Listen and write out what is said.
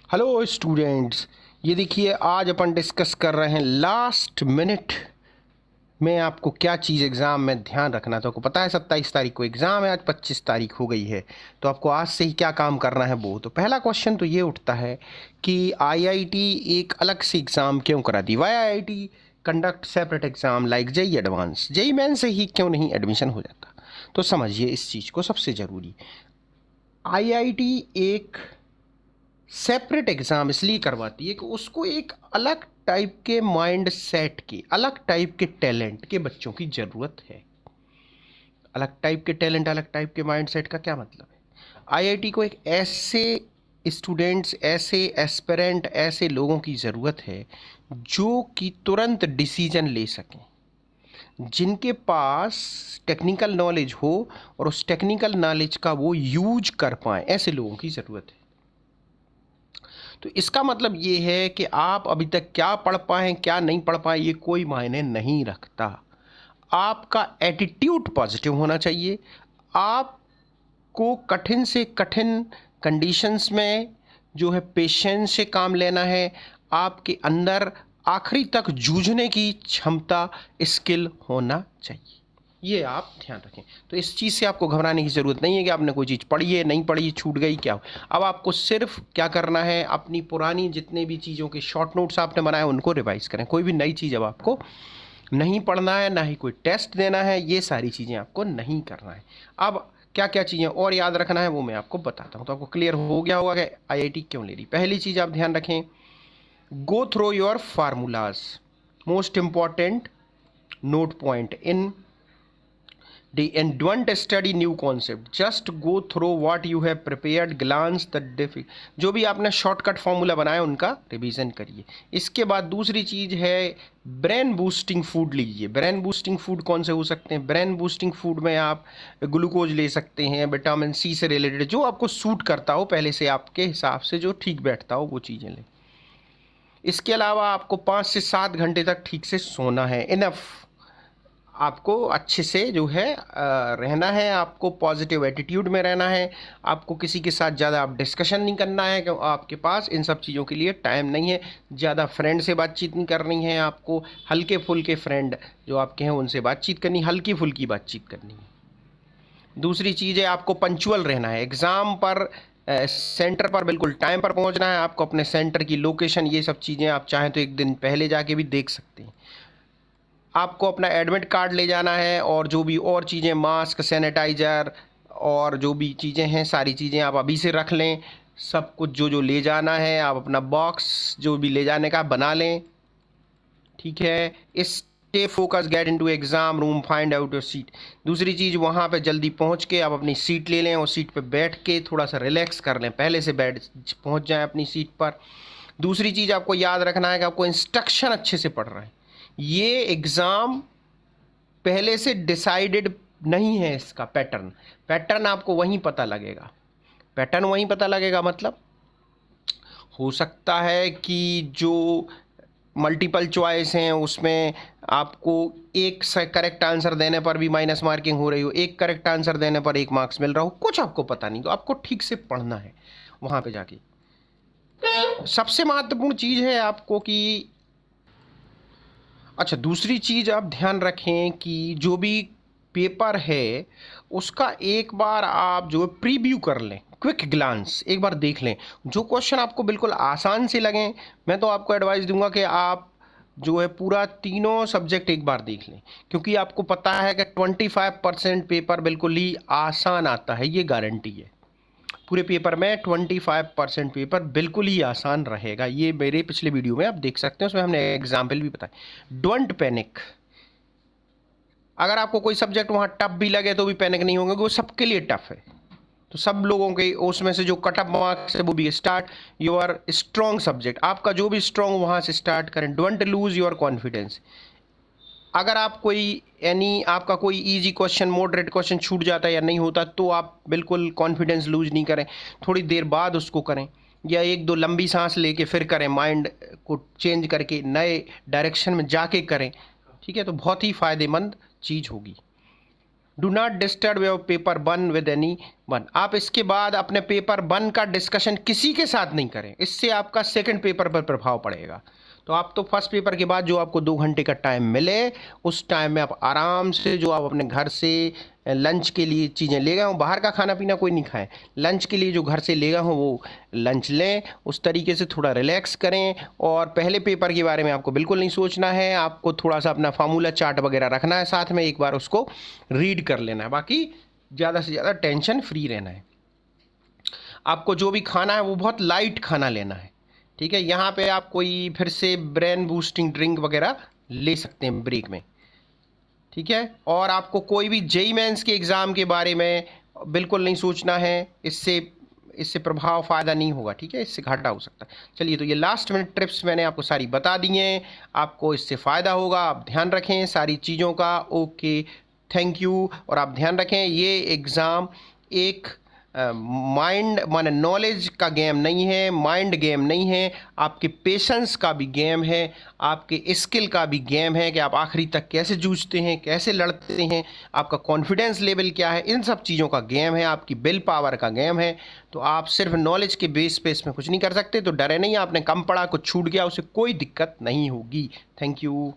Hello students, ये देखिए आज अपन डिस्कस कर रहे हैं लास्ट मिनट में आपको क्या चीज़ एग्ज़ाम में ध्यान रखना। तो आपको पता है 27 तारीख को एग्ज़ाम है, आज 25 तारीख हो गई है, तो आपको आज से ही क्या काम करना है वो। तो पहला क्वेश्चन तो ये उठता है कि आईआईटी एक अलग से एग्ज़ाम क्यों करा दी। Why IIT conduct separate exam like JEE advance, JEE main से ही क्यों नहीं एडमिशन हो जाता। तो समझिए इस चीज़ को। सबसे ज़रूरी, आईआईटी एक सेपरेट एग्ज़ाम इसलिए करवाती है कि उसको एक अलग टाइप के माइंड सेट की, अलग टाइप के टैलेंट के बच्चों की ज़रूरत है। अलग टाइप के टैलेंट, अलग टाइप के माइंड सेट का क्या मतलब है। आईआईटी को एक ऐसे स्टूडेंट्स, ऐसे एस्पिरेंट, ऐसे लोगों की ज़रूरत है जो कि तुरंत डिसीजन ले सकें, जिनके पास टेक्निकल नॉलेज हो और उस टेक्निकल नॉलेज का वो यूज कर पाएँ, ऐसे लोगों की ज़रूरत है। तो इसका मतलब ये है कि आप अभी तक क्या पढ़ पाए क्या नहीं पढ़ पाए ये कोई मायने नहीं रखता। आपका एटीट्यूड पॉजिटिव होना चाहिए। आपको कठिन से कठिन कंडीशंस में जो है पेशेंस से काम लेना है। आपके अंदर आखिरी तक जूझने की क्षमता, स्किल होना चाहिए। ये आप ध्यान रखें। तो इस चीज़ से आपको घबराने की ज़रूरत नहीं है कि आपने कोई चीज़ पढ़ी है, नहीं पढ़ी, छूट गई, क्या हो। अब आपको सिर्फ क्या करना है, अपनी पुरानी जितने भी चीज़ों के शॉर्ट नोट्स आपने बनाए उनको रिवाइज करें। कोई भी नई चीज़ अब आपको नहीं पढ़ना है, ना ही कोई टेस्ट देना है, ये सारी चीज़ें आपको नहीं करना है। अब क्या क्या चीज़ें और याद रखना है वो मैं आपको बताता हूँ। तो आपको क्लियर हो गया होगा कि आईआईटी क्यों ले रही। पहली चीज़ आप ध्यान रखें, go through your formulas, most important note point in and don't study new concept, just go through what you have prepared, glance the जो भी आपने शॉर्टकट फॉर्मूला बनाया उनका रिवीजन करिए। इसके बाद दूसरी चीज है ब्रेन बूस्टिंग फूड लीजिए। ब्रेन बूस्टिंग फूड कौन से हो सकते हैं? ब्रेन बूस्टिंग फूड में आप ग्लूकोज ले सकते हैं, विटामिन सी से रिलेटेड जो आपको सूट करता हो, पहले से आपके हिसाब से जो ठीक बैठता हो वो चीज़ें लें। इसके अलावा आपको 5 से 7 घंटे तक ठीक से सोना है, इनफ। आपको अच्छे से जो है रहना है, आपको पॉजिटिव एटीट्यूड में रहना है। आपको किसी के साथ ज़्यादा आप डिस्कशन नहीं करना है कि आपके पास इन सब चीज़ों के लिए टाइम नहीं है। ज़्यादा फ्रेंड से बातचीत नहीं करनी है। आपको हल्के फुल्के फ्रेंड जो आपके हैं उनसे बातचीत करनी, हल्की फुल्की बातचीत करनी है। दूसरी चीज़ है आपको पंचुअल रहना है। एग्ज़ाम पर सेंटर पर बिल्कुल टाइम पर पहुंचना है। आपको अपने सेंटर की लोकेशन, ये सब चीज़ें आप चाहें तो एक दिन पहले जाके भी देख सकते हैं। आपको अपना एडमिट कार्ड ले जाना है और जो भी और चीज़ें, मास्क, सैनिटाइज़र और जो भी चीज़ें हैं सारी चीज़ें आप अभी से रख लें। सब कुछ जो जो ले जाना है आप अपना बॉक्स जो भी ले जाने का बना लें, ठीक है। Stay focus, get into exam room, find out your seat. दूसरी चीज़, वहाँ पे जल्दी पहुँच के आप अपनी सीट ले लें और सीट पे बैठ के थोड़ा सा रिलैक्स कर लें, पहले से बैठ पहुँच जाएं अपनी सीट पर। दूसरी चीज़ आपको याद रखना है कि आपको इंस्ट्रक्शन अच्छे से पढ़ रहे हैं। ये एग्ज़ाम पहले से डिसाइडेड नहीं है। इसका पैटर्न पैटर्न आपको वहीं पता लगेगा। पैटर्न वहीं पता लगेगा मतलब हो सकता है कि जो मल्टीपल चॉइस हैं उसमें आपको एक करेक्ट आंसर देने पर भी माइनस मार्किंग हो रही हो, एक करेक्ट आंसर देने पर 1 मार्क्स मिल रहा हो, कुछ आपको पता नहीं। तो आपको ठीक से पढ़ना है वहाँ पे जाके। सबसे महत्वपूर्ण चीज़ है आपको कि अच्छा, दूसरी चीज़ आप ध्यान रखें कि जो भी पेपर है उसका एक बार आप जो है प्रीव्यू कर लें, क्विक ग्लांस एक बार देख लें। जो क्वेश्चन आपको बिल्कुल आसान से लगें, मैं तो आपको एडवाइस दूंगा कि आप जो है पूरा तीनों सब्जेक्ट एक बार देख लें, क्योंकि आपको पता है कि 25% पेपर बिल्कुल ही आसान आता है, ये गारंटी है। पूरे पेपर में 25% पेपर बिल्कुल ही आसान रहेगा। ये मेरे पिछले वीडियो में आप देख सकते हैं, उसमें हमने एग्जाम्पल भी बताया। Don't panic. अगर आपको कोई सब्जेक्ट वहाँ टफ भी लगे तो भी पैनिक नहीं होंगे, वो सबके लिए टफ है। तो सब लोगों के उसमें से जो कट ऑफ मार्क्स है वो भी स्टार्ट योर स्ट्रॉन्ग सब्जेक्ट, आपका जो भी स्ट्रॉन्ग वहाँ से स्टार्ट करें। Don't lose your confidence. अगर आप कोई आपका कोई इजी क्वेश्चन, मॉडरेट क्वेश्चन छूट जाता है या नहीं होता तो आप बिल्कुल कॉन्फिडेंस लूज नहीं करें, थोड़ी देर बाद उसको करें या एक दो लंबी सांस लेके फिर करें, माइंड को चेंज करके नए डायरेक्शन में जाके करें, ठीक है। तो बहुत ही फ़ायदेमंद चीज़ होगी। Do not disturb your paper one with any one. आप इसके बाद अपने पेपर वन का डिस्कशन किसी के साथ नहीं करें, इससे आपका सेकंड पेपर पर प्रभाव पड़ेगा। तो आप तो फर्स्ट पेपर के बाद जो आपको 2 घंटे का टाइम मिले, उस टाइम में आप आराम से जो आप अपने घर से लंच के लिए चीज़ें ले गए हों, बाहर का खाना पीना कोई नहीं खाएं, लंच के लिए जो घर से ले गए हों वो लंच लें, उस तरीके से थोड़ा रिलैक्स करें। और पहले पेपर के बारे में आपको बिल्कुल नहीं सोचना है, आपको थोड़ा सा अपना फार्मूला चार्ट वगैरह रखना है साथ में, एक बार उसको रीड कर लेना है, बाकी ज़्यादा से ज़्यादा टेंशन फ्री रहना है। आपको जो भी खाना है वो बहुत लाइट खाना लेना है, ठीक है। यहाँ पे आप कोई फिर से ब्रेन बूस्टिंग ड्रिंक वगैरह ले सकते हैं ब्रेक में, ठीक है। और आपको कोई भी जेईई मेंस के एग्ज़ाम के बारे में बिल्कुल नहीं सोचना है, इससे प्रभाव फ़ायदा नहीं होगा, ठीक है, इससे घाटा हो सकता है। चलिए, तो ये लास्ट मिनट ट्रिप्स मैंने आपको सारी बता दी हैं, आपको इससे फ़ायदा होगा, आप ध्यान रखें सारी चीज़ों का। Okay, thank you. और आप ध्यान रखें ये एग्ज़ाम एक माइंड माने नॉलेज का गेम नहीं है, माइंड गेम नहीं है, आपके पेशेंस का भी गेम है, आपके स्किल का भी गेम है कि आप आखिरी तक कैसे जूझते हैं, कैसे लड़ते हैं, आपका कॉन्फिडेंस लेवल क्या है, इन सब चीज़ों का गेम है, आपकी विल पावर का गेम है। तो आप सिर्फ नॉलेज के बेस पे इसमें कुछ नहीं कर सकते, तो डरे नहीं, आपने कम पढ़ा, कुछ छूट गया, उसे कोई दिक्कत नहीं होगी। Thank you.